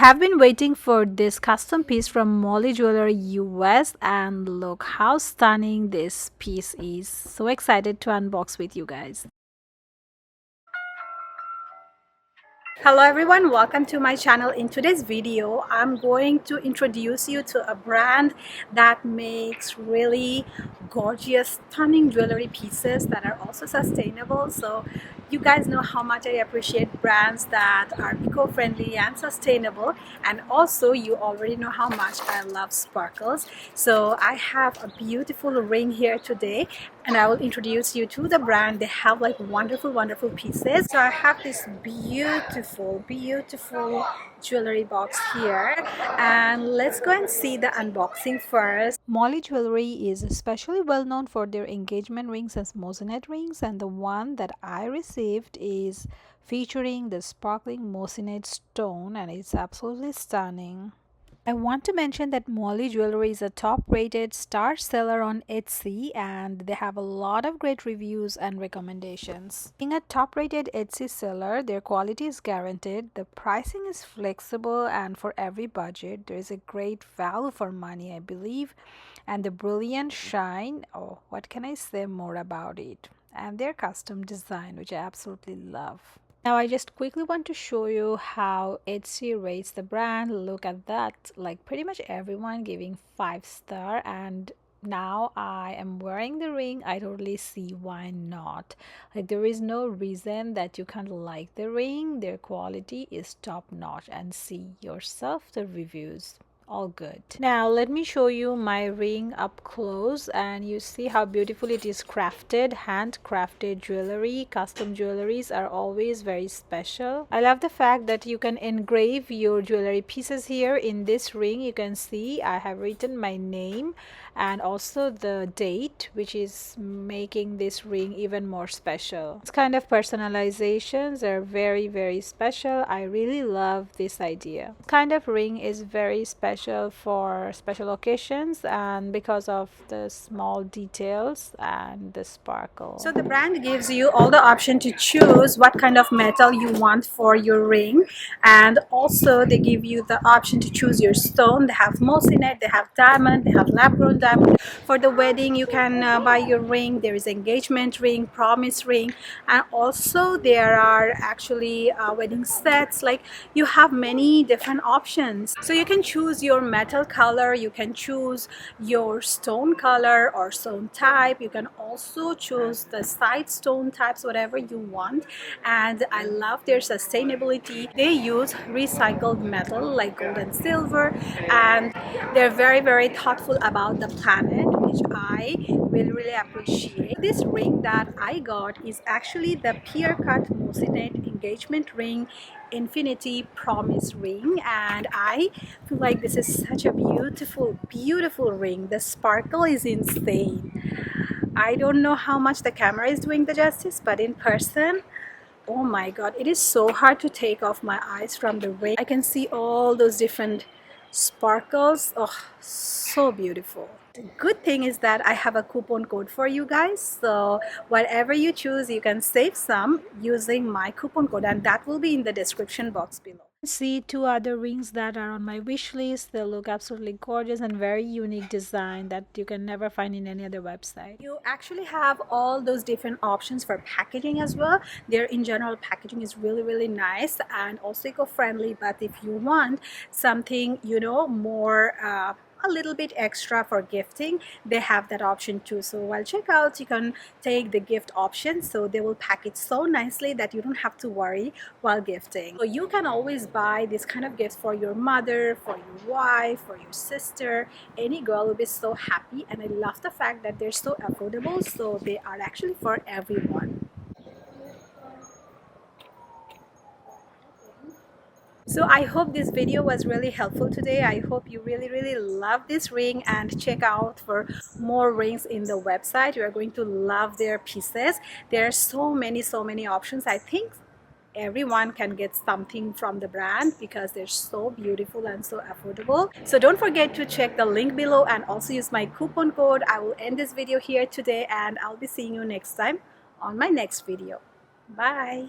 Have been waiting for this custom piece from Molly Jewellery US, and look how stunning this piece is. So excited to unbox with you guys. Hello everyone, welcome to my channel. In today's video I'm going to introduce you to a brand that makes really gorgeous, stunning jewelry pieces that are also sustainable. So you guys know how much I appreciate brands that are eco-friendly and sustainable, and also you already know how much I love sparkles. So I have a beautiful ring here today and I will introduce you to the brand. They have like wonderful pieces. So I have this beautiful jewelry box here, and let's go and see the unboxing first. Molly Jewellery is especially well known for their engagement rings and moissanite rings, and the one that I received is featuring the sparkling moissanite stone, and it's absolutely stunning. I want to mention that Molly Jewellery is a top-rated star seller on Etsy, and they have a lot of great reviews and recommendations. Being a top-rated Etsy seller, their quality is guaranteed, the pricing is flexible, and for every budget, there is a great value for money, I believe. And the brilliant shine, oh, what can I say more about it? And their custom design, which I absolutely love. Now I just quickly want to show you how Etsy rates the brand. Look at that, like pretty much everyone giving 5-star, and now I am wearing the ring. I totally see why not. Like there is no reason that you can't like the ring. Their quality is top notch, and see yourself the reviews. All good. Now let me show you my ring up close, and you see how beautiful it is crafted. Handcrafted jewelry, custom jewelries are always very special. I love the fact that you can engrave your jewelry pieces here. In this ring you can see I have written my name and also the date, which is making this ring even more special. This kind of personalizations are very special. I really love this idea. This kind of ring is very special for special occasions, and because of the small details and the sparkle. So the brand gives you all the option to choose what kind of metal you want for your ring, and also they give you the option to choose your stone. They have moissanite, they have diamond, they have lab-grown diamond. For the wedding you can buy your ring. There is engagement ring, promise ring, and also there are actually wedding sets. Like you have many different options, so you can choose your metal color, you can choose your stone color or stone type. You can also choose the side stone types, whatever you want. And I love their sustainability. They use recycled metal like gold and silver, and they're very thoughtful about the planet, which I will really appreciate. This ring that I got is actually the Pier Cut Moissanite engagement ring, infinity promise ring, and I feel like this is such a beautiful ring. The sparkle is insane. I don't know how much the camera is doing the justice, but in person, oh my god, it is so hard to take off my eyes from the ring. I can see all those different sparkles. Oh, so beautiful. The good thing is that I have a coupon code for you guys, so whatever you choose you can save some using my coupon code, and that will be in the description box below. See two other rings that are on my wish list. They look absolutely gorgeous and very unique design that you can never find in any other website. You actually have all those different options for packaging as well. Their in general packaging is really nice and also eco-friendly, but if you want something, you know, more a little bit extra for gifting, they have that option too. So while checkout you can take the gift option, so they will pack it so nicely that you don't have to worry while gifting. So you can always buy this kind of gifts for your mother, for your wife, for your sister. Any girl will be so happy, and I love the fact that they're so affordable, so they are actually for everyone. So I hope this video was really helpful today. I hope you really love this ring, and check out for more rings in the website. You are going to love their pieces. There are so many options. I think everyone can get something from the brand because they're so beautiful and so affordable. So don't forget to check the link below and also use my coupon code. I will end this video here today, and I'll be seeing you next time on my next video. Bye.